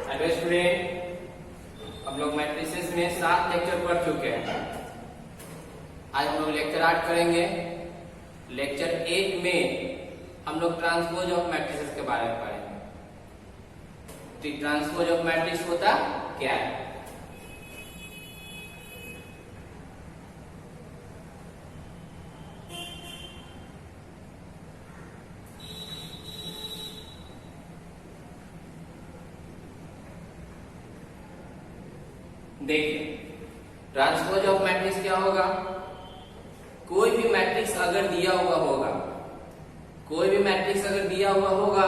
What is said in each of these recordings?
Hello student, हम लोग matrices में 7 लेक्चर पढ़ चुके हैं। आज हम लोग लेक्चर 8 करेंगे। लेक्चर 8 में हम लोग ट्रांसपोज ऑफ मैट्रिसेस के बारे में पढ़ेंगे। तो ट्रांसपोज ऑफ मैट्रिक्स होता क्या है? देखिए, ट्रांसपोज ऑफ मैट्रिक्स क्या होगा? कोई भी मैट्रिक्स अगर दिया हुआ होगा,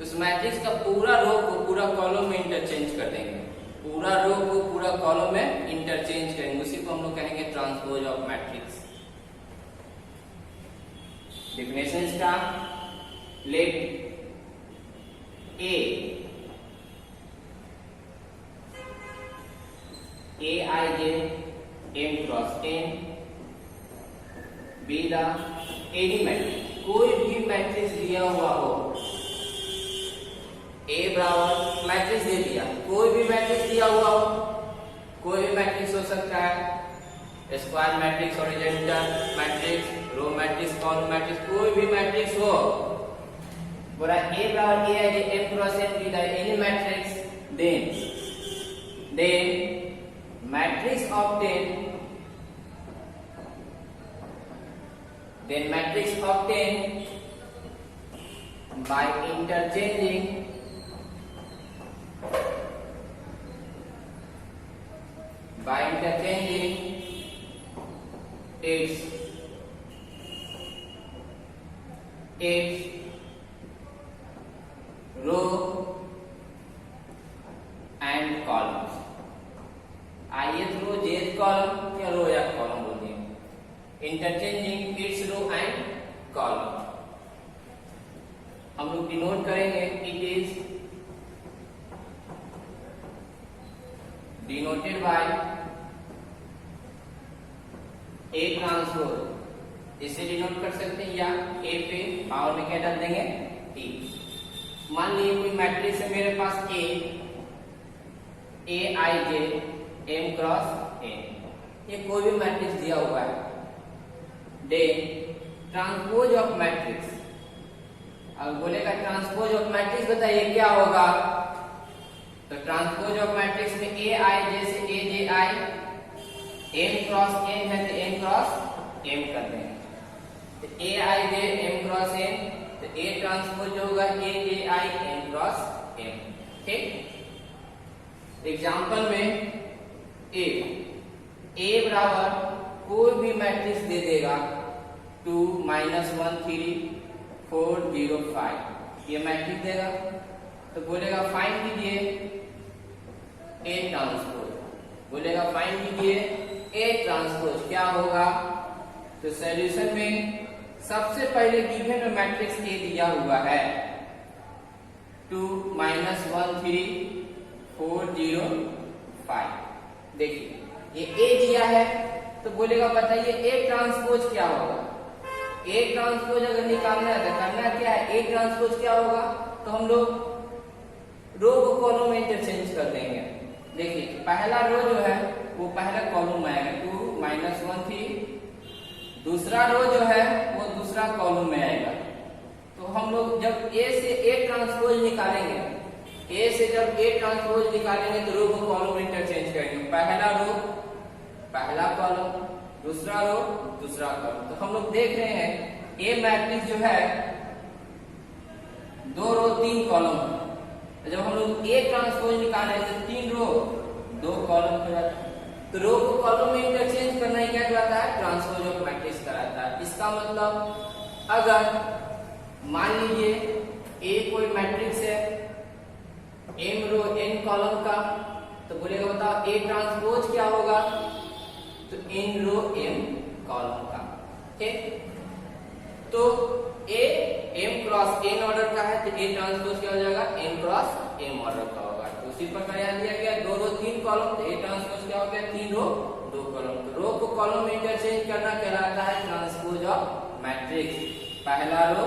उस मैट्रिक्स का पूरा रो को पूरा कॉलम में इंटरचेंज कर देंगे। पूरा रो को पूरा कॉलम में इंटरचेंज करेंगे, उसी को हम लोग कहेंगे transpose of matrix. Definition start. Let Aij m cross n be the any matrix. कोई भी मैट्रिक्स दिया हुआ हो, A बराबर मैट्रिक्स दे दिया, कोई भी मैट्रिक्स दिया हुआ हो, कोई भी मैट्रिक्स हो सकता है, square matrix, horizontal matrix, row matrix, column matrix, कोई भी मैट्रिक्स हो। बोला A बराबर Aij m cross n be the any matrix, then matrix obtained by interchanging its row and columns। ith row jth column या row या column बोल दिए। Interchanging its row and column हम लोग डिनोट करेंगे। It is denoted by A transpose. इसे denote कर सकते हैं या ए पे पावर में क्या डाल देंगे? टी। मान लीजिए कोई मैट्रिक्स है मेरे पास ए आई जे m क्रॉस n, ये कोई भी मैट्रिक्स दिया हुआ है। देन ट्रांसपोज ऑफ मैट्रिक्स, अब बोलेगा ट्रांसपोज ऑफ मैट्रिक्स बताइए क्या होगा? तो ट्रांसपोज ऑफ मैट्रिक्स में ए आई जैसे ए जे आई, m क्रॉस n है तो m क्रॉस m कर देंगे। तो ए आई जे m क्रॉस n, तो ए ट्रांसपोज होगा ए जे आई m क्रॉस m। ठीक, एग्जांपल में ए बराबर कोई भी मैट्रिक्स दे देगा 2 -1 3 4 0 5, ये मैट्रिक्स देगा। तो बोलेगा फाइंड कीजिए ए ट्रांसपोज, बोलेगा फाइंड कीजिए ए ट्रांसपोज क्या होगा? तो सॉल्यूशन में सबसे पहले गिवन में मैट्रिक्स ए दिया हुआ है 2 -1 3 4 0 5। देखिए ये ए दिया है, तो बोलेगा बताइए ए ट्रांसपोज क्या होगा? ए ट्रांसपोज अगर निकालना है तो करना क्या है? ए ट्रांसपोज क्या होगा? तो हम लोग रो को कॉलम में इंटरचेंज कर देंगे। देखिए पहला रो जो है वो पहला कॉलम में आएगा 2 -1 3, दूसरा रो जो है वो दूसरा कॉलम में आएगा। तो हम लोग जब ए से ए ट्रांसपोज निकालेंगे, ए से जब ए ट्रांसपोज निकालेंगे तो रो को कॉलम में इंटरचेंज करेंगे। पहला रो पहला कॉलम, दूसरा रो दूसरा कॉलम। तो हम लोग देख रहे हैं ए मैट्रिक्स जो है 2 रो 3 कॉलम है। तो जब हम लोग ए ट्रांसपोज निकालें तो 3 रो 2 कॉलम कहलाता है। तो रो को कॉलम में इंटरचेंज करना ही क्या कहलाता है? ट्रांसपोज ऑफ मैट्रिक्स कहलाता है। इसका मतलब अगर मान लीजिए ए कोई मैट्रिक्स है m रो n कॉलम का, तो बोलेगा बताओ ए ट्रांसपोज क्या होगा? तो n रो m कॉलम का। ठीक, तो a m cross n order का है, तो a ट्रांसपोज क्या हो जाएगा? n क्रॉस m ऑर्डर का होगा। तो उसी प्रकार यहाँ दिया गया 2 रो 3 कॉलम, तो a ट्रांसपोज क्या हो गया? 3 रो 2 कॉलम। तो रो को कॉलम में इंटरचेंज करना कहलाता है ट्रांसपोज ऑफ मैट्रिक्स। पहला रो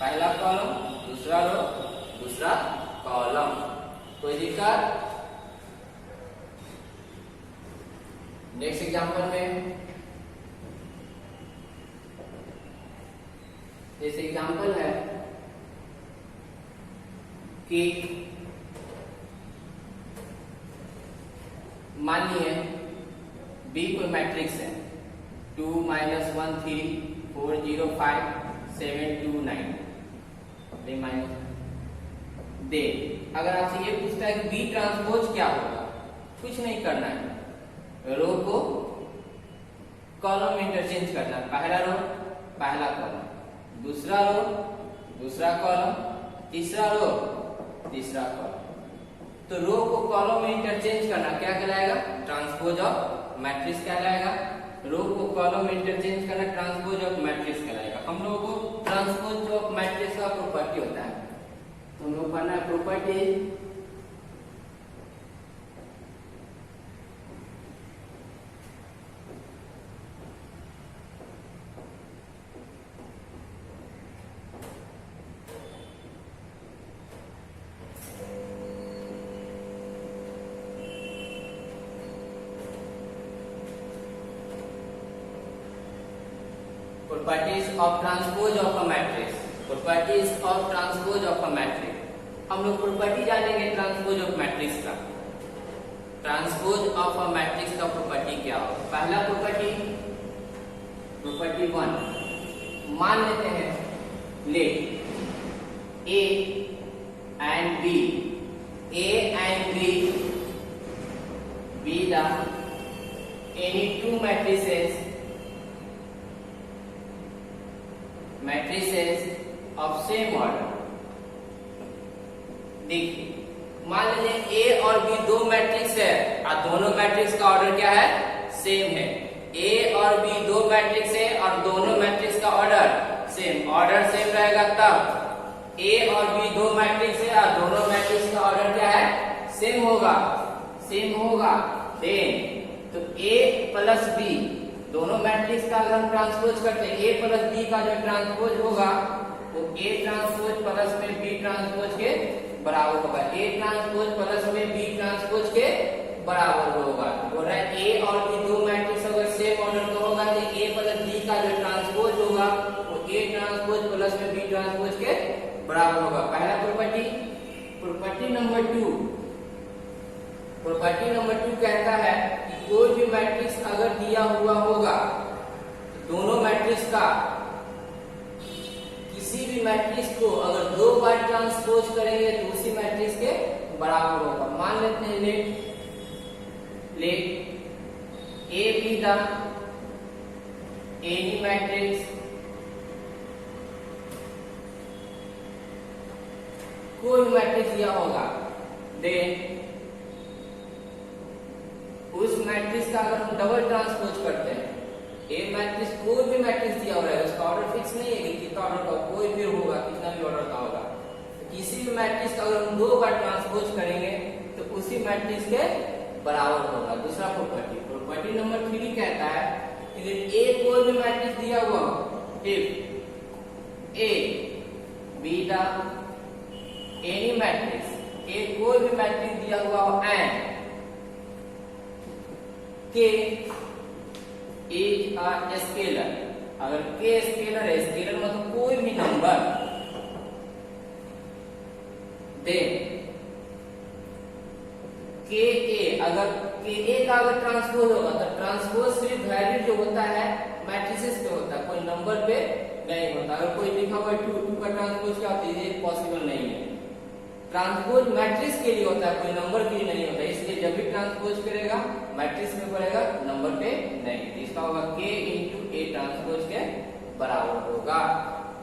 पहला कॉलम, दूसरा रो दूसरा कॉलम। कोई दिक्कत? नेक्स्ट एग्जांपल में जैसे एग्जांपल है कि मानिए बी कोई मैट्रिक्स है 2 - 1 3 4 0 5 7 2 9 दे। अगर आपसे ये पूछता है कि बी ट्रांसपोज क्या होगा, कुछ नहीं करना है, रो को कॉलम में इंटरचेंज करना है। पहला रो पहला कॉलम, दूसरा रो दूसरा कॉलम, तीसरा रो तीसरा कॉलम। तो रो को कॉलम में इंटरचेंज करना क्या कहलाएगा? ट्रांसपोज ऑफ मैट्रिक्स कहलाएगा। रो को कॉलम में इंटरचेंज करना ट्रांसपोज ऑफ मैट्रिक्स कहलाएगा। हम लोगों को ट्रांसपोज ऑफ मैट्रिक्स का प्रॉपर्टी होता है, हम लोग पढ़ना है property. Properties of transpose of a matrix. Properties of transpose of a matrix. हम लोग प्रॉपर्टी जानेंगे ट्रांसपोज ऑफ मैट्रिक्स का। ट्रांसपोज ऑफ अ मैट्रिक्स का प्रॉपर्टी क्या हो? पहला प्रॉपर्टी, प्रॉपर्टी 1, मान लेते हैं let A and B, A and B B the any two matrices of same order. देखिए, मान लीजिए ए और बी दो मैट्रिक्स है और दोनों मैट्रिक्स का ऑर्डर क्या है? सेम है। ए और बी दो मैट्रिक्स है और दोनों मैट्रिक्स का ऑर्डर सेम। ऑर्डर सेम रहेगा तब ए और बी दो मैट्रिक्स है और दोनों मैट्रिक्स का ऑर्डर क्या है? सेम होगा, सेम होगा। देन तो ए प्लस बी दोनों मैट्रिक्स का अगर हम ट्रांसपोज करते हैं, ए प्लस बी का जो ट्रांसपोज होगा वो ए ट्रांसपोज प्लस में बी ट्रांसपोज के बराबर होगा। ए ट्रांसपोज प्लस में बी ट्रांसपोज के बराबर होगा। बोल रहा है ए और बी दो मैट्रिक्स अगर सेम ऑर्डर का होगा तो ए प्लस बी का जो ट्रांसपोज होगा वो ए ट्रांसपोज प्लस में बी ट्रांसपोज के बराबर होगा। पहला property. Property number 2, property number 2 कहता है कि कोई भी मैट्रिक्स अगर दिया हुआ होगा, दोनों मैट्रिक्स का किसी भी मैट्रिक्स को अगर दो बार ट्रांसपोज करेंगे तो उसी मैट्रिक्स के बराबर होगा। मान लेते हैं let A B the any matrix, कोई मैट्रिक्स दिया होगा, देन उस मैट्रिक्स का अगर हम डबल ट्रांसपोज करते हैं, ए मैट्रिक्स कोई भी मैट्रिक्स दिया हो रहा है, उसका ऑर्डर फिक्स नहीं है कि कितना ऑर्डर का, कोई भी होगा, कितना भी ऑर्डर का होगा, किसी भी मैट्रिक्स का अगर हम दो बार ट्रांसपोज करेंगे तो उसी मैट्रिक्स के बराबर होगा। दूसरा प्रॉपर्टी, प्रॉपर्टी नंबर 3 कहता है कि ए कोई भी मैट्रिक्स दिया हुआ हो, if A B the any matrix, A कोई भी मैट्रिक्स दिया हुआ हो एंड के इज अ स्केलर, अगर के स्केलर है, स्केलर मतलब कोई भी नंबर, देन के ए, अगर के ए का अगर ट्रांसपोज होगा तो ट्रांसपोज सिर्फ वैल्यू जो होता है मैट्रिसेस पे होता है, कोई नंबर पे नहीं होता। अगर कोई लिखा हुआ 2 का ट्रांसपोज क्या होता है, ये पॉसिबल नहीं है। ट्रांसपोज मैट्रिक्स के लिए होता है, कोई नंबर के लिए नहीं होता। इसलिए जब भी ट्रांसपोज करेगा मैट्रिक्स में पड़ेगा, नंबर पे नहीं। इसका होगा k इंटू ए ट्रांसपोज के बराबर होगा।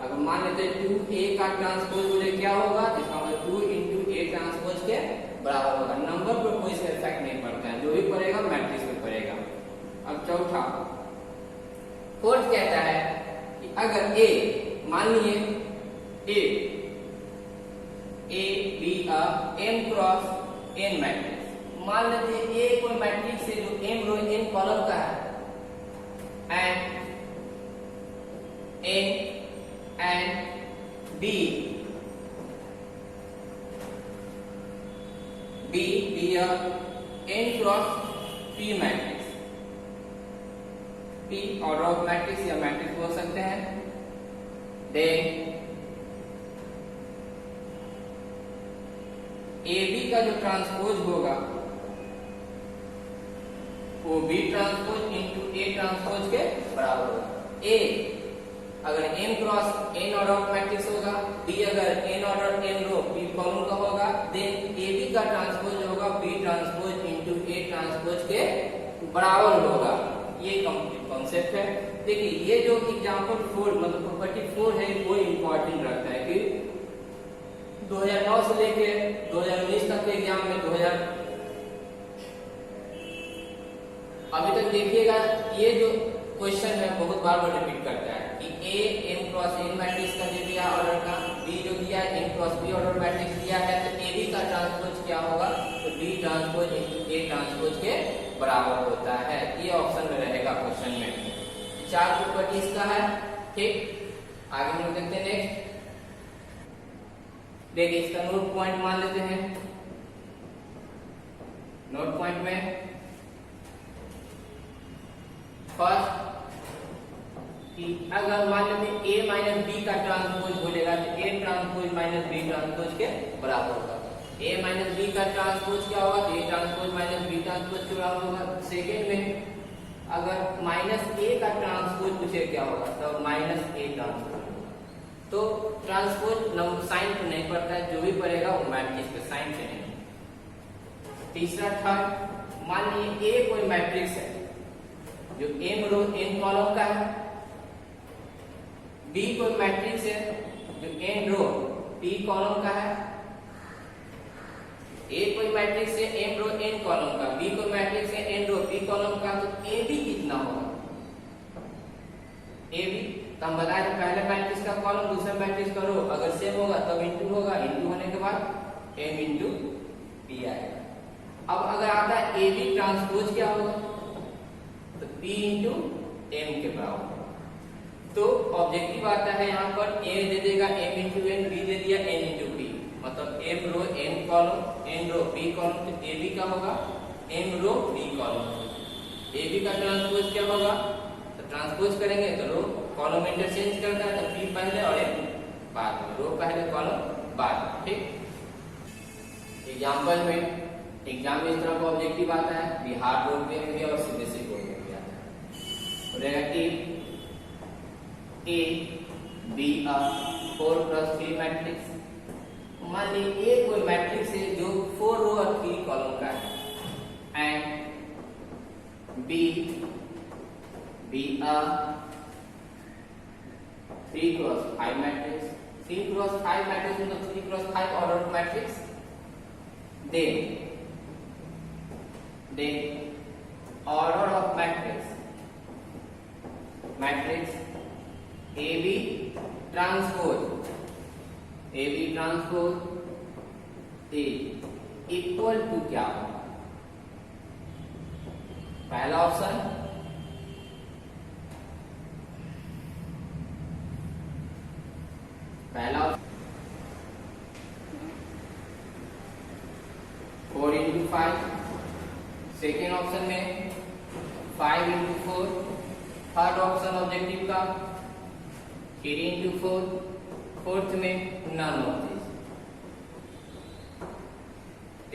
अगर मान लेते हैं 2a का ट्रांसपोज बोले क्या होगा, इसका मतलब 2 इंटू ए ट्रांसपोज के बराबर होगा। नंबर पर कोई से इफेक्ट नहीं पड़ता है, जो भी पड़ेगा मैट्रिक्स में पड़ेगा। अब चौथा, फोर्थ कहता है कि अगर a, मान लीजिए A be a m cross n matrix, मान लेते हैं ए कोई मैट्रिक्स है जो m रो n कॉलम का है and B B a n cross p matrix. p order of matrix या मैट्रिक्स बोल सकते हैं। देन AB का जो ट्रांसपोज होगा वो B transpose into A transpose के बराबर होगा। A अगर m cross n order of matrix होगा, B अगर n ऑर्डर n रो p कॉलम का होगा, देन AB का ट्रांसपोज होगा B transpose into A transpose के बराबर होगा। ये कंप्लीट कॉन्सेप्ट है। देखिए ये जो एग्जांपल 4 मतलब प्रॉपर्टी 4 है वो इम्पोर्टेंट रखता है कि 2009 से लेके 2019 तक के एग्जाम में 2000 अभी तक देखिएगा ये जो क्वेश्चन है बहुत बार बार रिपीट करता है कि A m cross n matrix का दे दिया ऑर्डर का, B जो दिया है n cross b order matrix दिया है, तो AB का ट्रांसपोज क्या होगा, तो B transpose into A transpose के बराबर होता है। ये ऑप्शन में रहेगा क्वेश्चन में। चार प्रॉपर्टीज का है। ठीक, आगे हम देखते हैं नेक्स्ट। देखिए इसका नोट पॉइंट मान लेते हैं। नोट पॉइंट में फर्स्ट कि अगर मान लेते A माइनस B का ट्रांसपोज बोलेगा तो A transpose minus B transpose के बराबर होगा। A माइनस B का ट्रांसपोज क्या होगा, A transpose minus B transpose के बराबर होगा। सेकेंड में अगर माइनस A का ट्रांसपोज पूछे क्या होगा, तो माइनस A ट्रांसपोज। तो ट्रांसपोज साइन तो नहीं पड़ता है, जो भी पड़ेगा वो मैट्रिक्स के साइन से नहीं। तीसरा थर्ड, मान लीजिए A कोई मैट्रिक्स है जो m रो n कॉलम का है, B कोई मैट्रिक्स है जो n रो p कॉलम का है, A कोई मैट्रिक्स है m रो n कॉलम का, B कोई मैट्रिक्स है n रो p कॉलम का, तो AB कितना होगा, AB तो हम बताए पहले मैट्रिक्स का कॉलम दूसरे मैट्रिक्स का रो अगर सेम होगा तब इंटू होगा, इंटू होने के बाद m इंटू p आएगा। अब अगर आता है AB ट्रांसपोज क्या होगा, तो p इंटू m के बराबर। तो ऑब्जेक्टिव आता है यहाँ पर A दे देगा m इंटू n, B दे दिया n इंटू p, मतलब m रो n कॉलम, n रो p कॉलम, तो AB का होगा m रो p कॉलम। AB का ट्रांसपोज क्या होगा, तो ट्रांसपोज करेंगे तो रो कॉलम इंटरचेंज करता है, तो p पहले और m बाद में, रो पहले कॉलम बाद में। ठीक, एग्जांपल में एग्जाम में इस तरह का ऑब्जेक्टिव आता है, बिहार बोर्ड में भी और सीबीएसई बोर्ड में भी आता है। बोलेगा कि A B a 4+3 मैट्रिक्स। मान लीजिए A कोई मैट्रिक्स है जो 4 रो और 3 कॉलम का है, and B a 3x5 matrix. 3x5 matrix मतलब 3x5 order matrix. Then order of matrix AB transpose A equal to क्या होगा, पहला ऑप्शन पहला 4 इंटू 5, सेकेंड ऑप्शन में 5 इंटू 4, थर्ड ऑप्शन ऑब्जेक्टिव का 3 इंटू 4, फोर्थ में none of this.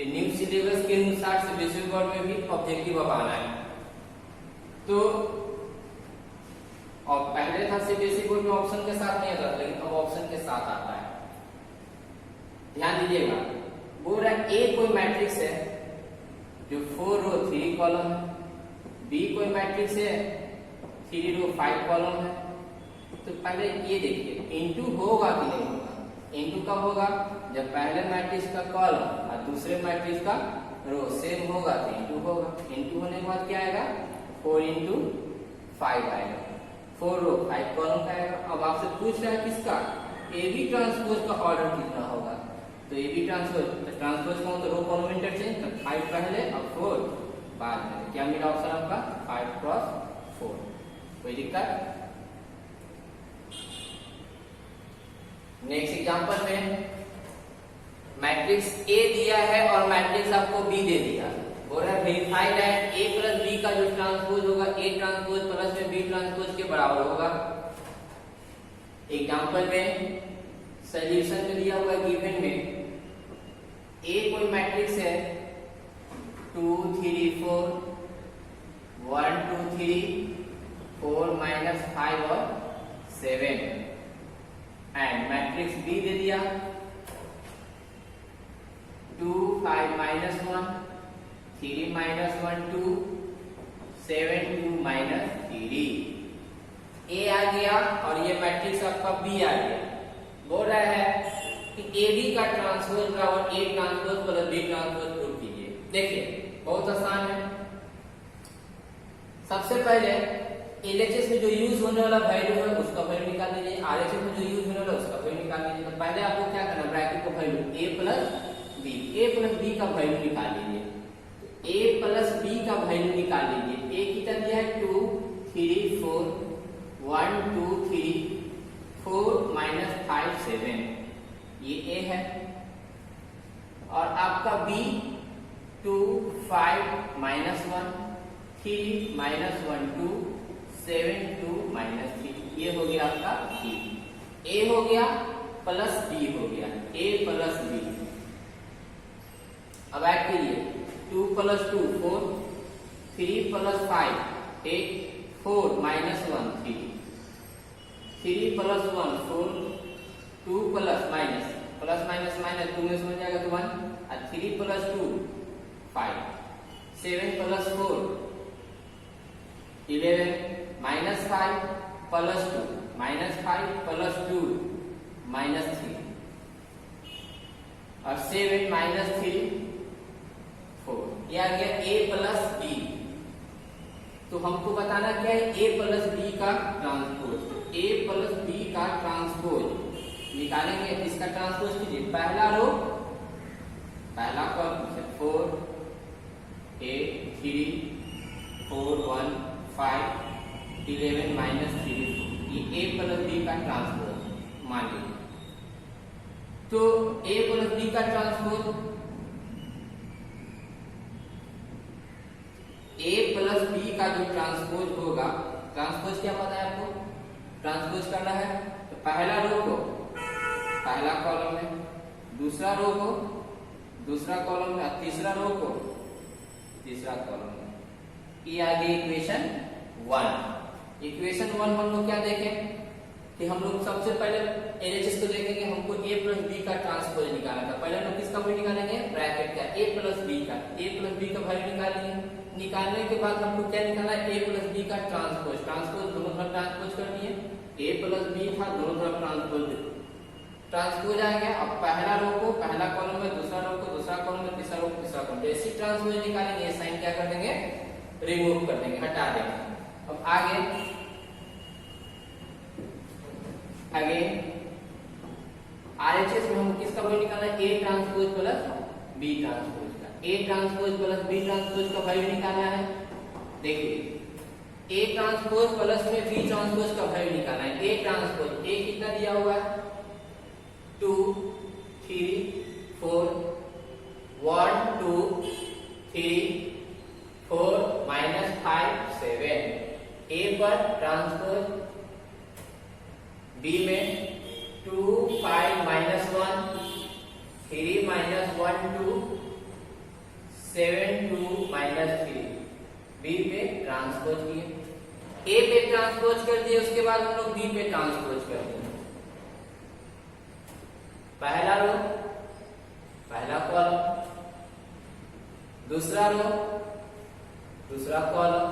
New syllabus के अनुसार से बेसिक बोर्ड में भी ऑब्जेक्टिव अब आना है। तो और पहले था से बेसिक बोर्ड में ऑप्शन के साथ नहीं आता, लेकिन अब ऑप्शन के साथ आता है। ध्यान दीजिएगा, बोल रहा है A कोई मैट्रिक्स है जो 4 रो 3 कॉलम है, B कोई मैट्रिक्स है 3 रो 5 कॉलम है। तो पहले ये देखिए इंटू होगा कि नहीं होगा। इंटू कब होगा, जब पहले मैट्रिक्स का कॉलम और दूसरे मैट्रिक्स का रो सेम होगा तो इंटू होगा। इंटू होने के बाद क्या आएगा, 4 इंटू 5 आएगा, 4 रो 5 कॉलम का आएगा। अब आपसे पूछ रहा है किसका, AB ट्रांसपोज का ऑर्डर कितना होगा, तो AB ट्रांसपोज का तो रो कॉलम इंटरचेंज, तो 5 पहले और 4 बाद में। क्या मिला ऑप्शन आपका 5x4। कोई दिक्कत। नेक्स्ट एग्जांपल में मैट्रिक्स ए दिया है और मैट्रिक्स आपको बी दे दिया, बोल रहा है verify that A plus B का जो ट्रांसपोज होगा ए ट्रांसपोज प्लस में बी ट्रांसपोज के बराबर होगा। एग्जांपल में सॉल्यूशन में दिया हुआ गिवन में ए कोई मैट्रिक्स है 2 3 4 1 2 3 4 -5 और 7 एंड मैट्रिक्स बी दे दिया 2 5 -1 3 -1 2 7 2 -3 ए आ गया और ये मैट्रिक्स आपका बी आ गया। बोल रहा है कि ए बी का ट्रांसपोज बराबर A transpose plus B transpose prove कीजिए। देखिए बहुत आसान है। सबसे पहले एलएचएस में जो यूज होने वाला वैल्यू है उसका वैल्यू निकाल लीजिए, आरएचएस में जो यूज होने वाला उसका वैल्यू निकाल लीजिए। तो पहले आपको क्या करना, ब्रैकेट का वैल्यू a प्लस बी का वैल्यू निकाल लीजिए। a प्लस बी का वैल्यू निकाल लीजिए। a कितना दिया है 2 3 4 1 2 3 4 -5 7 ये a है और आपका b 2 5 -1 3 -1 2 7 2 -3 ये हो गया आपका b। a हो गया प्लस b हो गया, a प्लस b। अब ऐड कीजिए 2 plus 2 4 3 plus 5 8 4 -1 3 3 plus 1 4 2 plus minus plus minus minus 2 में से हो जाएगा तो 1 और 3 प्लस 2 5 7 प्लस 4 11 -5 प्लस 2 -5 प्लस 2 -3 और 7 -3 4 ये आ गया a प्लस b। तो हमको बताना क्या है, a प्लस b का ट्रांसपोज। a प्लस b का ट्रांसपोज निकालेंगे, इसका ट्रांसपोज कीजिए। पहला रो पहला कॉलम 4 8 3 4 1 5 11 -3 ये a प्लस b का ट्रांसपोज मान लीजिए। तो a प्लस b का ट्रांसपोज a प्लस b का जो ट्रांसपोज होगा, ट्रांसपोज क्या पता है आपको, ट्रांसपोज करना है तो पहला रो को पहला कॉलम में, दूसरा रो को दूसरा कॉलम में, तीसरा रो को तीसरा कॉलम में। ये आ गई इक्वेशन 1। इक्वेशन 1 हम लोग क्या देखें कि हम लोग सबसे पहले एलएचएस को देखेंगे, हमको a प्लस b का ट्रांसपोज निकालना था। पहले हम लोग किसका वैल्यू निकालेंगे, ब्रैकेट का a प्लस b का, a प्लस b का वैल्यू निकालेंगे। निकालने के बाद हमको क्या निकालना है, a प्लस b का ट्रांसपोज। ट्रांसपोज दोनों तरफ ट्रांसपोज कर दिए, a प्लस b था दोनों तरफ ट्रांसपोज आ गया। अब पहला रो को पहला कॉलम में, दूसरा रो को दूसरा कॉलम में, तीसरा रो को तीसरा कॉलम। जैसे ट्रांसपोज निकालेंगे ये साइन क्या कर देंगे, रिमूव कर देंगे, हटा देंगे। अब आगे आरएचएस में हम किसका वैल्यू निकालना है, a transpose plus b transpose का। a transpose plus b transpose का वैल्यू निकालना है। देखिए a ट्रांसपोज प्लस में b ट्रांसपोज का वैल्यू निकालना है। a ट्रांसपोज a कितना दिया हुआ है 2 3 4 1 2 3 4 -5 7 a पर ट्रांसपोज b में 2 5 -1 3 -1 2 7 2 -3 b पे ट्रांसपोज किए। a पे ट्रांसपोज कर दिए, उसके बाद हम लोग b पे ट्रांसपोज कर दिए। पहला रो पहला कॉलम, दूसरा रो दूसरा कॉलम,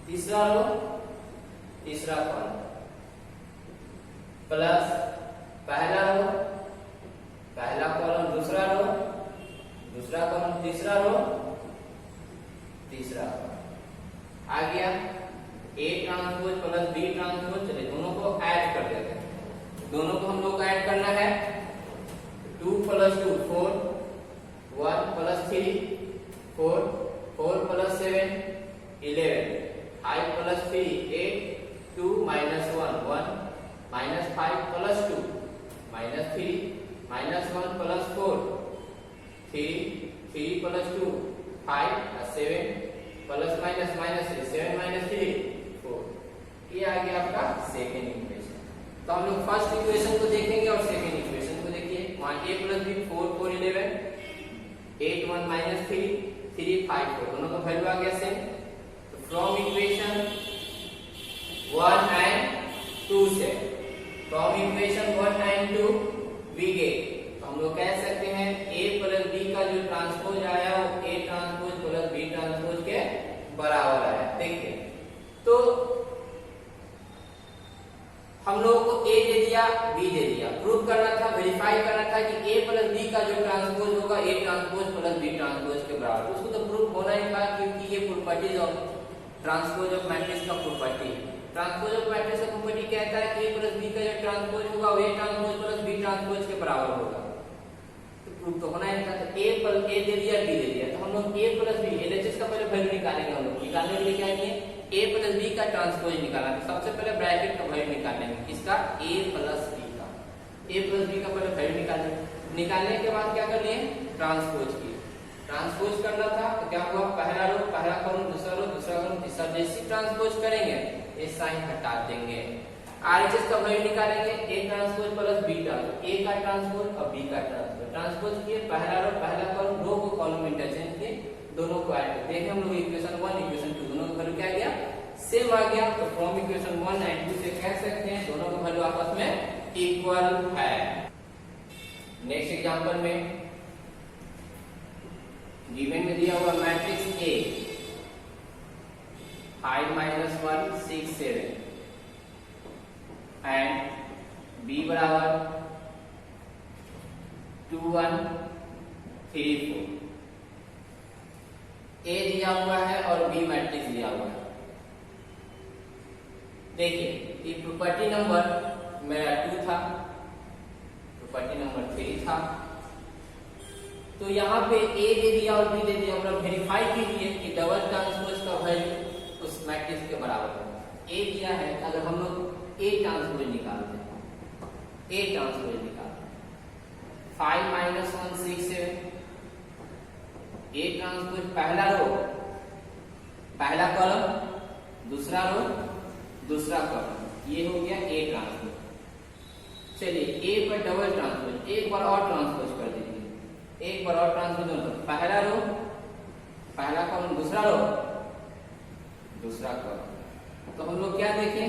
तीसरा रो तीसरा कॉलम, प्लस पहला रो पहला कॉलम, दूसरा रो दूसरा कॉलम, तीसरा रो तीसरा कॉलम। आ गया a transpose plus b transpose. चलिए दोनों को ऐड कर देते हैं। दोनों को हम लोग को ऐड करना है। 2 plus 2 4 1 plus 3 4 4 plus 7 11 5 plus 3 8 2 -1 1 -5 plus 2 -3 -1 plus 4 3 3 plus 2 5 7 plus minus minus 7 minus 3 4। ये आ गया आपका सेकेंड इक्वेशन। तो हम लोग फर्स्ट इक्वेशन को देखेंगे और सेकेंड इक्वेशन को देखिए। वहां a प्लस b 4 4 11 8 1 माइनस 3 3 5 4 दोनों का वैल्यू आ गया सेम। तो फ्रॉम इक्वेशन 1 एंड 2 से from equation 1 and 2 we get, तो हम लोग कह सकते हैं a प्लस b का जो ट्रांसपोज आया वो a transpose plus b transpose के बराबर आया। देखिए तो हम लोगों को a दे दिया b दे दिया, प्रूव करना था, वेरीफाई करना था कि a प्लस b का जो ट्रांसपोज होगा a transpose plus b transpose के बराबर। उसको तो प्रूव होना ही था क्योंकि ये properties of transpose of matrix का प्रॉपर्टी है। ट्रांसपोज ऑफ मैट्रिक्स का प्रॉपर्टी कहता है कि a प्लस b का जो ट्रांसपोज होगा वो a transpose plus b transpose के बराबर होगा। तो प्रूव तो होना ही था। तो a प्लस a दे दिया b दे दिया, तो हम लोग a प्लस b LHS का पहले वैल्यू निकालेंगे। हम लोग निकालने के लिए क्या है a प्लस b का ट्रांसपोज निकालना है। सबसे पहले ब्रैकेट का वैल्यू निकालेंगे, किसका a प्लस b का। a प्लस b का पहले वैल्यू निकालने के बाद क्या कर लिए ट्रांसपोज की। ट्रांसपोज करना था तो क्या हुआ, पहला रो पहला कॉलम दूसरा रो दूसरा कॉलम तीसरा। जैसे ट्रांसपोज करेंगे ये साइन हटा देंगे। RHS का वैल्यू निकालेंगे a transpose plus b transpose, a का ट्रांसपोज और b का ट्रांसपोज। ट्रांसपोज किए पहला रो पहला कॉलम रो को कॉलम इंटरचेंज किए, दोनों को ऐड कर देखें हम लोग इक्वेशन 1 इक्वेशन 2 दोनों का वैल्यू क्या आ गया सेम आ गया। तो फ्रॉम इक्वेशन 1 एंड 2 से कह सकते हैं दोनों का वैल्यू आपस में इक्वल है। नेक्स्ट एग्जांपल में गिवन में दिया हुआ मैट्रिक्स A 5 -1 6 7 एंड B बराबर 2 1 3 4। A दिया हुआ है और B मैट्रिक्स दिया हुआ है। देखिए ये प्रॉपर्टी नंबर मेरा 2 था, प्रॉपर्टी नंबर 3 था। तो यहाँ पे A दे दिया और B दे दिया, हम लोग वेरीफाई कीजिए कि डबल ट्रांसपोज का वैल्यू उस मैट्रिक्स के बराबर है। A दिया है, अगर हम लोग A ट्रांसपोज निकालते हैं, A ट्रांसपोज निकालते हैं 5 -1 6 7 A ट्रांसपोज पहला रो पहला कॉलम दूसरा रो दूसरा कॉलम, ये हो गया A ट्रांसपोज। चलिए A पर डबल ट्रांसपोज एक बार और ट्रांसपोज कर दीजिए, एक बार और ट्रांसपोज पहला रो पहला कॉलम दूसरा रो दूसरा कॉलम। तो हम लोग क्या देखें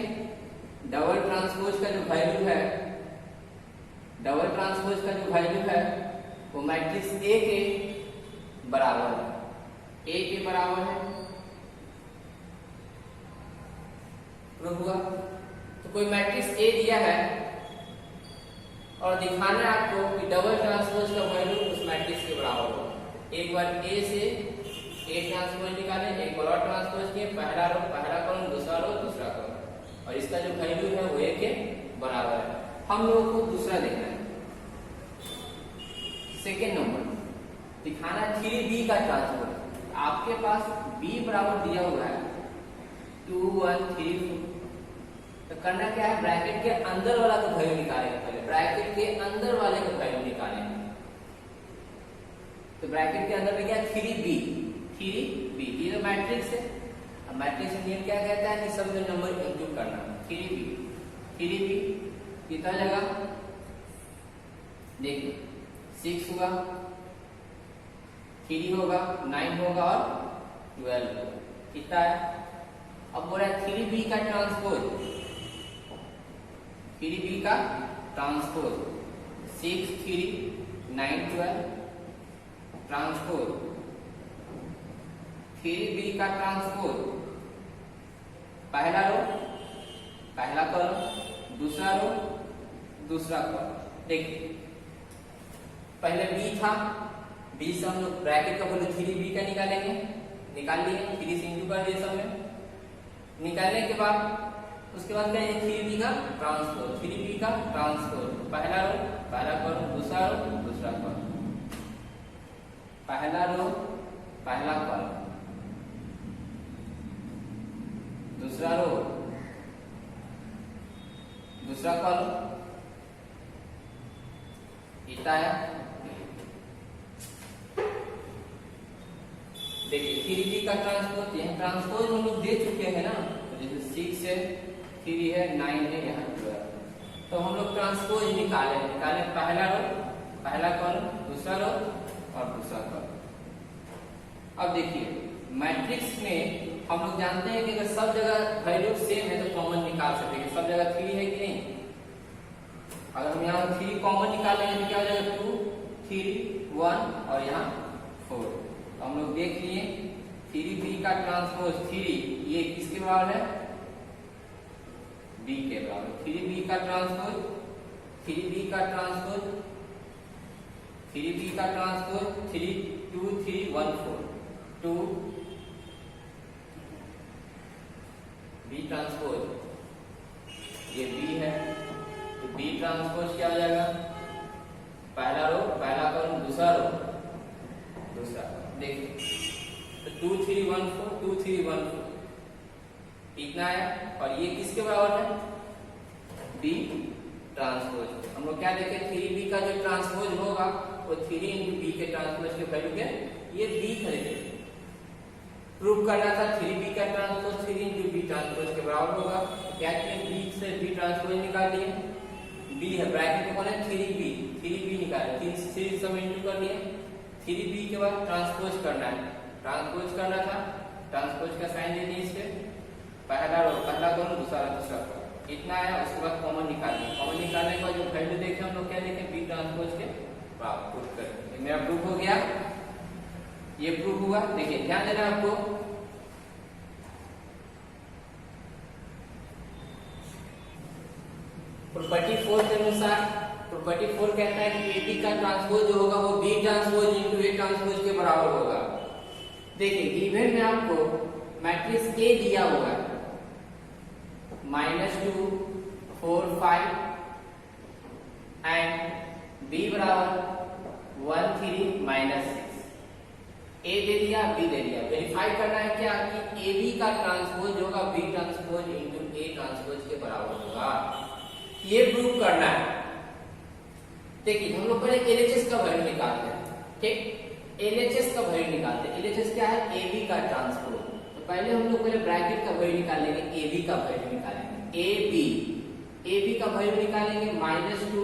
डबल ट्रांसपोज का जो वैल्यू है, डबल ट्रांसपोज का जो वैल्यू है वो मैट्रिक्स A के बराबर है, A के बराबर है। प्रूव हुआ। तो कोई मैट्रिक्स A दिया है और दिखाना है आपको कि डबल ट्रांसपोज का वैल्यू उस मैट्रिक्स के बराबर हो। एक बार A से A ट्रांसपोज निकाले, एक बार और ट्रांसपोज किए, पहला रो पहला कॉलम दूसरा रो दूसरा कॉलम, और इसका जो वैल्यू है वो A के बराबर है। हम लोगों को दूसरा देखना है, सेकेंड नंबर दिखाना 3b का ट्रांसपोज। आपके पास b बराबर दिया हुआ है 2 1 3 4, तो करना क्या है ब्रैकेट के अंदर वाला का वैल्यू निकालेंगे। पहले ब्रैकेट के अंदर वाले का वैल्यू निकालेंगे। तो ब्रैकेट के अंदर में क्या 3b ये तो मैट्रिक्स है। अब मैट्रिक्स में नियम क्या कहता है कि सब में नंबर इंक्लूड करना। 3b कितना जगह देखिए 6 होगा 3 होगा 9 होगा और 12 होगा, कितना है। अब बोला 3b का ट्रांसपोज, 3b का ट्रांसपोज 6 3 9 12 ट्रांसपोज 3b का ट्रांसपोज पहला रो पहला कॉलम दूसरा रो दूसरा कॉलम। देखिए पहले b था, b से हम लोग ब्रैकेट का वैल्यू 3b का निकालेंगे, निकाल लिए 3 से इंटू कर दिए सब में। निकालने के बाद उसके बाद क्या है 3b का ट्रांसपोज, 3b का ट्रांसपोज पहला रो पहला कॉलम दूसरा रो दूसरा कॉलम, पहला रो पहला कॉलम दूसरा रो दूसरा कॉलम, इतना आया। देखिए 3b का ट्रांसपोज, यहाँ ट्रांसपोज हम लोग दे चुके हैं ना, तो जैसे 6 है, 3 है, 9 है, यहाँ 12, तो हम लोग ट्रांसपोज निकाले पहला रो, पहला कॉलम, दूसरा रो और दूसरा कॉलम। अब देखिए मैट्रिक्स में हम लोग जानते हैं कि अगर सब जगह वैल्यू सेम है तो कॉमन निकाल सकते हैं। सब जगह 3 है कि नहीं? अगर हम यहाँ 3 कॉमन निकालेंगे तो क्या हो जाएगा? 2, 3, 1 और यहाँ 4। तो हम लोग देख लिए 3b का ट्रांसपोज 3 ये किसके बराबर है? b के बराबर। 3b का ट्रांसपोज 3b का ट्रांसपोज 3b का ट्रांसपोज 3 2 3 1 4 2 b ट्रांसपोज ये b है, तो b ट्रांसपोज क्या हो जाएगा? पहला रो पहला कॉलम, दूसरा रो दूसरा। देखिए तो 2 3 1 4 2 3 1 4 इतना है, और ये किसके बराबर है? b transpose. हम लोग क्या देखें? 3b का जो ट्रांसपोज होगा वो 3 into b के ट्रांसपोज के वैल्यू के ये b खरीदे। प्रूव करना था 3b का ट्रांसपोज 3 into b ट्रांसपोज के बराबर होगा। क्या किया? b से b ट्रांसपोज निकाल दिए। b है ब्रैकेट में कौन है? 3b निकाले, 3 सब इंटू कर दिए। 3b के बाद ट्रांसपोज करना है, ट्रांसपोज करना था, ट्रांसपोज का साइन दे दिए इस पे। पहला रो पहला कॉलम, दूसरा रो दूसरा कॉलम, इतना है। उसके बाद कॉमन निकालिए। कॉमन निकालने के बाद जो वैल्यू देखे हम लोग क्या देखें? b ट्रांसपोज के बराबर पुट करें। मेरा प्रूफ हो गया, ये प्रूफ हुआ। देखिए ध्यान देना आपको, प्रॉपर्टी 4 के अनुसार, प्रॉपर्टी 4 कहता है कि AB का ट्रांसपोज जो होगा वो B transpose into A transpose के बराबर होगा। देखिए गिवन में आपको मैट्रिक्स A दिया हुआ है -2 4 5 एंड B बराबर 1 3 -6। A दे दिया, B दे दिया। वेरीफाई करना है क्या कि AB का ट्रांसपोज होगा B transpose into A transpose के बराबर होगा, ये प्रूव करना है। देखिए हम लोग पहले LHS का वैल्यू निकालते हैं, ठीक? LHS का वैल्यू निकालते हैं। LHS क्या है? AB का ट्रांसपोज। तो पहले हम लोग पहले ब्रैकेट का वैल्यू निकालेंगे, AB का वैल्यू निकालेंगे। AB का वैल्यू निकालेंगे -2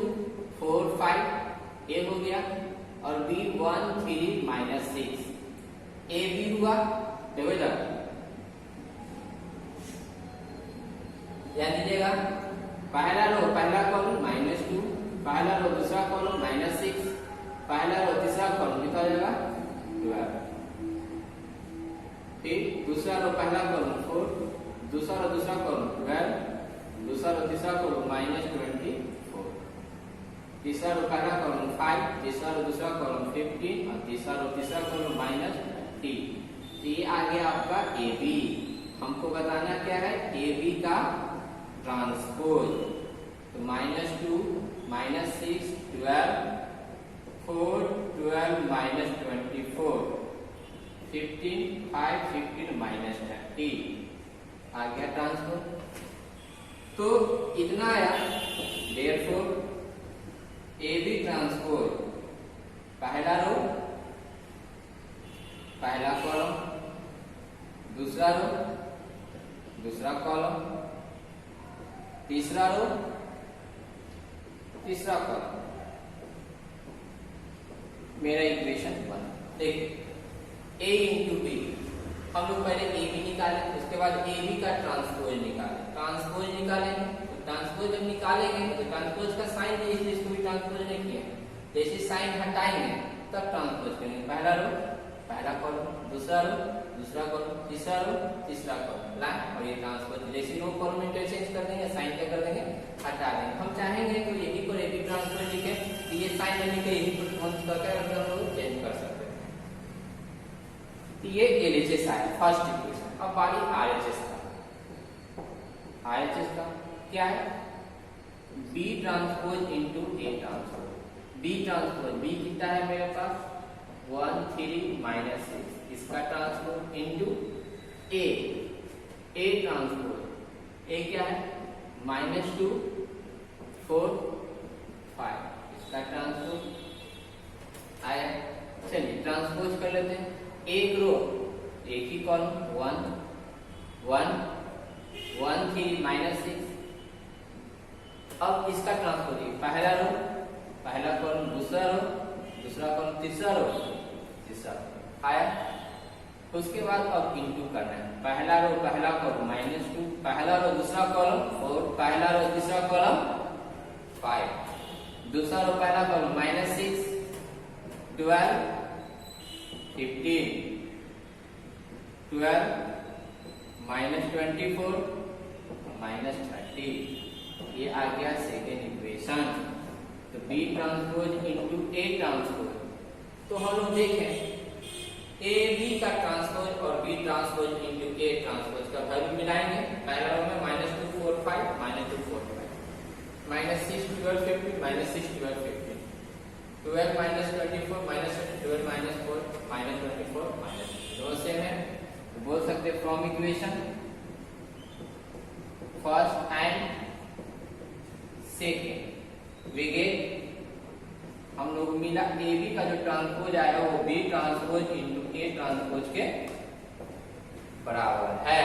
4 5 A हो गया, और B 1 3 -6 AB हुआ। देखो इधर ध्यान दीजिएगा, पहला रो पहला कॉलम -2, पहला रो दूसरा कॉलम -6, पहला रो तीसरा कॉलम कितना हो जाएगा? 12। फिर दूसरा रो पहला कॉलम 4, दूसरा रो दूसरा कॉलम 12, दूसरा रो तीसरा कॉलम -24, तीसरा रो पहला कॉलम 5, तीसरा रो दूसरा कॉलम 15 और तीसरा रो तीसरा कॉलम -3। तो ये आ गया आपका AB। हमको बताना क्या है? AB का ट्रांसपोज। तो -2 -6 12 4 12 -24 15 5 15 -30 आ गया ट्रांसपोज। तो इतना आया। देयरफॉर AB ट्रांसपोज पहला रो पहला कॉलम, दूसरा रो दूसरा कॉलम, तीसरा रो तीसरा कॉलम। मेरा इक्वेशन बना। देखिए A इंटू B, हम लोग पहले AB निकाले, उसके बाद AB का ट्रांसपोज निकाले। ट्रांसपोज निकालेंगे तो ट्रांसपोज जब निकालेंगे तो ट्रांसपोज का साइन है, इसलिए इसको भी ट्रांसपोज नहीं किया। जैसे साइन हटाएंगे तब ट्रांसपोज करेंगे। पहला रो पहला कॉलम, दूसरा रो दूसरा कॉलम, तीसरा रो तीसरा कॉलम ला, और ये ट्रांसपोज। जैसे रो कॉलम इंटरचेंज कर देंगे, साइन क्या कर देंगे? हटा देंगे। हम चाहेंगे तो यही को AB ट्रांसपोज लिखे, तो ये साइन लेने के यही को करके हम लोग चेंज कर सकते हैं। तो ये LHS आया फर्स्ट इक्वेशन। अब बारी RHS का। RHS का क्या है? B transpose into A transpose. B transpose, B कितना है मेरे पास? 1 3 -6, इसका transpose into A transpose. A क्या है? -2 4 5, इसका ट्रांसपोज कॉलम 1 1 1 3 -6। अब इसका ट्रांसपोज पहला रो पहला कॉलम दूसरा रो दूसरा कॉलम तीसरा रो तीसरा आया। उसके बाद अब इंटू करना है, पहला रो पहला कॉलम -2 पहला रो दूसरा कॉलम 4 पहला रो तीसरा कॉलम 5 दूसरा रो पहला कॉलम -6 12 15 12 -24 -30। ये आ गया सेकेंड इक्वेशन। तो B transpose into A transpose. तो हम लोग देखें ए बी का ट्रांसपोज और B transpose into A transpose का वैल्यू मिलाएंगे। पहला रो में -2 4 5 -2 4 5 -6 12 15 -6 12 15 12 -24 -12 -4 -24 दोनों सेम है। तो बोल सकते from equation first and second we get हम लोग मिला ए बी का जो ट्रांसपोज आया वो B transpose into A transpose के बराबर है।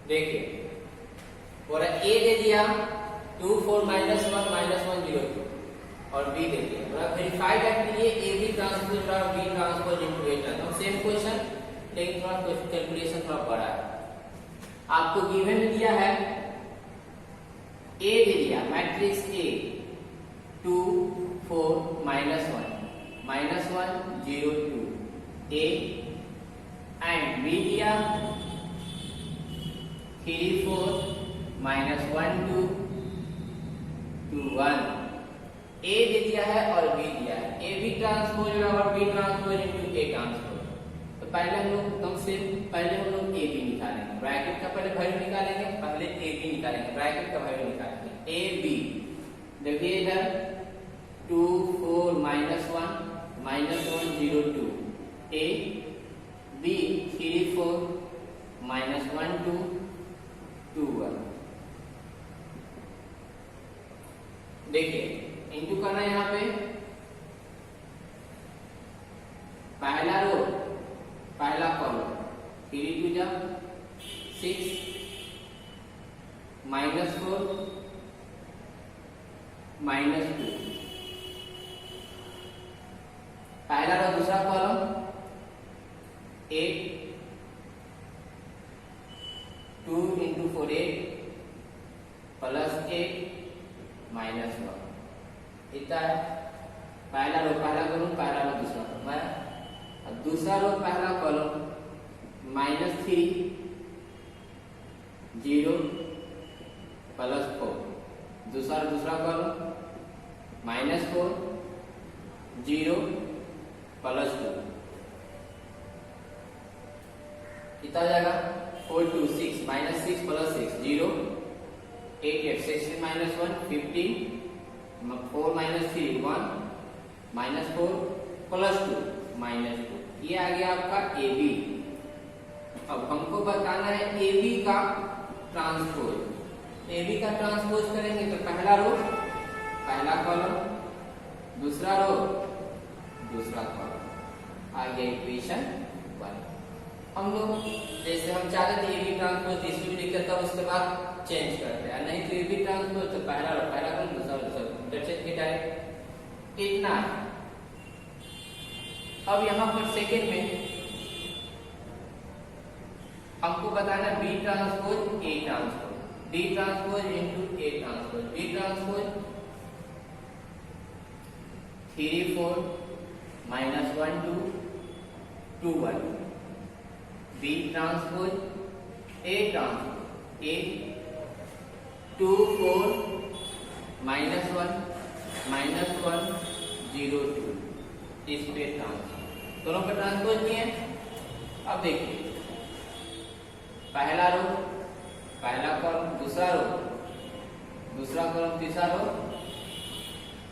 देखिए और ए दे दिया 2 4 -1 -1 0 2 और बी दे दिया वेरीफाई दैट के लिए ए बी ट्रांसपोज और B transpose into A transpose same question, लेकिन थोड़ा कैलकुलेशन थोड़ा बड़ा है। आपको गिवन दिया है ए दे दिया matrix A 2 4 -1 -1 0 2 A and B दिया 3 4 -1 2 2 1। ए दे दिया है और बी दिया है, ए बी ट्रांसपोज और B transpose into A transpose. तो पहले हम लोग पहले हम लोग ए बी निकालेंगे, ब्रैकेट का पहले वैल्यू निकालेंगे, पहले ए बी निकालेंगे, ब्रैकेट का वैल्यू निकालेंगे ए बी। देखिए इधर 2 4 -1 -1 0 2 ए बी 3 4 -1 2 2 1। देखिए इंटू करना यहाँ पे पहला रो पहला कॉलम 3 2 जा 6 -4 -2 पहला रो दूसरा कॉलम 8 2 into 4 8 प्लस 8 -1 इतना है। पहला रो पहला कॉलम पहला रो दूसरा कॉलम है। अब दूसरा रो पहला कॉलम -3 0 प्लस 4 दूसरा कॉलम -4 0 प्लस 2 कितना जाएगा 4 2 6 -6 प्लस 6 0 8 8 16 -1 15 4 -3 1 -4 प्लस 2 -2। ये आ गया आपका ए बी। अब हमको बताना है ए बी का ट्रांसपोज। ए बी का ट्रांसपोज करेंगे तो पहला रो पहला कॉलम दूसरा रो दूसरा कॉलम आ गया इक्वेशन 1। हम लोग जैसे हम चाहते थे ए बी ट्रांसपोज इसमें भी लिखते तब उसके बाद चेंज करते हैं, नहीं तो ए बी ट्रांसपोज तो पहला रो पहला कॉलम दूसरा दूसरा इतना है। अब यहाँ पर सेकेंड में हमको बताना B transpose A transpose, B transpose into A transpose. B transpose 3 4 -1 2 2 1 B transpose A transpose A 2 4 -1 -1 0 2 इस पे ट्रांसपोज दोनों पे ट्रांसपोज किए। अब देखिए पहला रो पहला कॉलम दूसरा रो दूसरा कॉलम तीसरा रो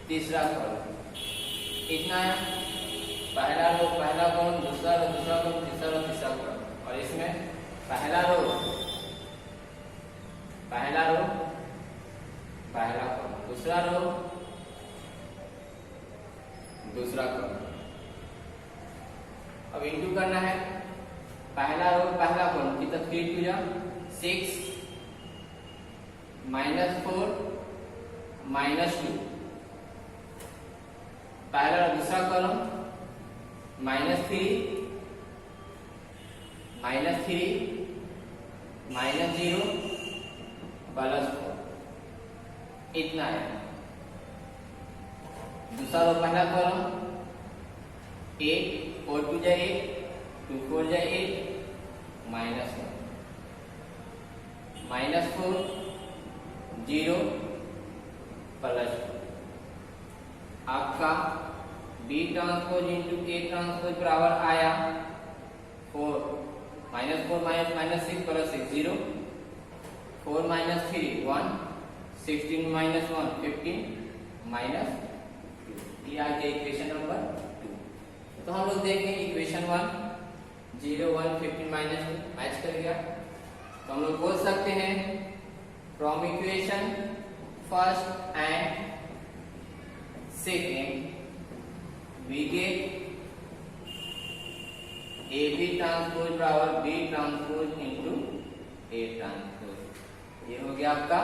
तीसरा कॉलम इतना है। पहला रो पहला कॉलम दूसरा रो दूसरा कॉलम तीसरा रो तीसरा कॉलम और इसमें पहला रो पहला कॉलम दूसरा रो दूसरा कॉलम अब इंटू करना है, पहला रो पहला कॉलम कितना 3 2 जा 6 -4 -2, पहला दूसरा कॉलम -3 -3 -0 +4, इतना है। दूसरा रो पहला कॉलम 8 4 2 जा 8 2 4 जा 8 -1 -4 0 +2, आपका B transpose into A transpose बराबर आया 4 -4 -6 +6 0 4 -3 1 16 -1 15 -2, ये आ गया इक्वेशन नंबर 2। तो हम लोग देखें इक्वेशन 1 0 1 15 -2 मैच कर गया। तो हम लोग बोल सकते हैं from equation first and second we get AB transpose बराबर B transpose into A transpose. ये हो गया आपका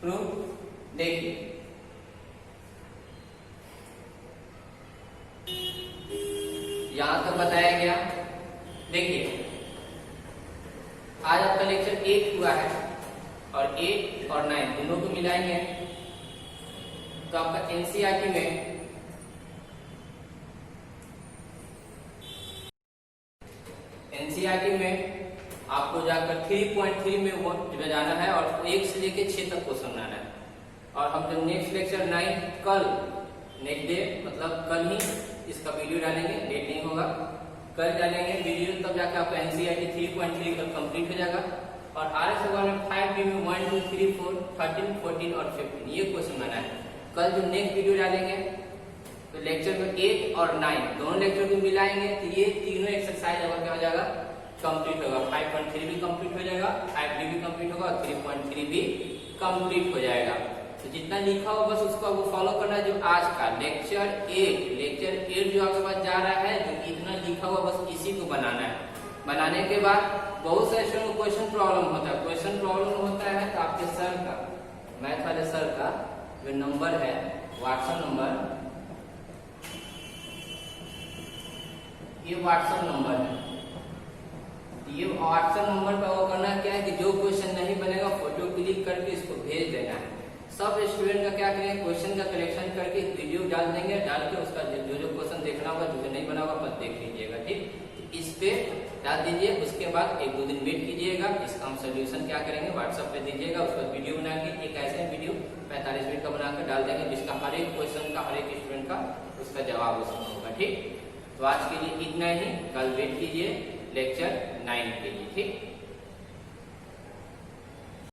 प्रूफ। देखिए यहां तक बताया गया। देखिए आज आपका लेक्चर 8 हुआ है और 8 और 9 दोनों को मिलाएंगे तो आपका एनसीईआरटी में आपको जाकर 3.3 में वो जाना है और 1 से लेकर 6 तक क्वेश्चन बनाना है। और हम जब नेक्स्ट लेक्चर 9 कल नेक्स्ट डे मतलब कल ही इसका वीडियो डालेंगे, लेट नहीं होगा, कल डालेंगे वीडियो, तब जाकर आपका एनसीईआरटी 3.3 कल कंप्लीट हो जाएगा। और RS 5D में 1 2 3 4 13 14 और 15 ये क्वेश्चन बनाना है। कल जो नेक्स्ट वीडियो डालेंगे तो लेक्चर में 8 और 9 दोनों लेक्चर को मिलाएंगे तो ये तीनों एक्सरसाइज अगर क्या हो जाएगा कंप्लीट होगा। 5.3 भी कंप्लीट हो जाएगा, 5D भी कंप्लीट होगा और 3.3 भी कंप्लीट हो जाएगा। तो जितना लिखा हो बस उसको आपको फॉलो करना है। जो आज का लेक्चर 8 जो आपके पास जा रहा है, जो इतना लिखा हुआ बस इसी को बनाना है। बनाने के बाद बहुत सारे स्टूडेंट को क्वेश्चन प्रॉब्लम होता है। क्वेश्चन प्रॉब्लम होता है तो आपके सर का, मैथ वाले सर का जो नंबर है व्हाट्सएप नंबर, ये व्हाट्सएप नंबर है। ये व्हाट्सएप नंबर पे वो करना क्या है कि जो क्वेश्चन नहीं बनेगा फोटो क्लिक करके इसको भेज देना है। सब स्टूडेंट का क्या करेंगे क्वेश्चन का कलेक्शन करके वीडियो डाल देंगे, डाल के उसका जो जो क्वेश्चन देखना होगा, जो नहीं बना होगा बस देख लीजिएगा। ठीक, इस पे डाल दीजिए, उसके बाद 1-2 दिन वेट कीजिएगा। इसका हम सोल्यूशन क्या करेंगे व्हाट्सएप पे दीजिएगा, उसका वीडियो बना के एक ऐसे वीडियो 45 मिनट का बनाकर डाल देंगे जिसका हर एक क्वेश्चन का हर एक स्टूडेंट का उसका जवाब उसमें होगा। ठीक, तो आज के लिए इतना ही, कल वेट कीजिए लेक्चर 9 के लिए। ठीक।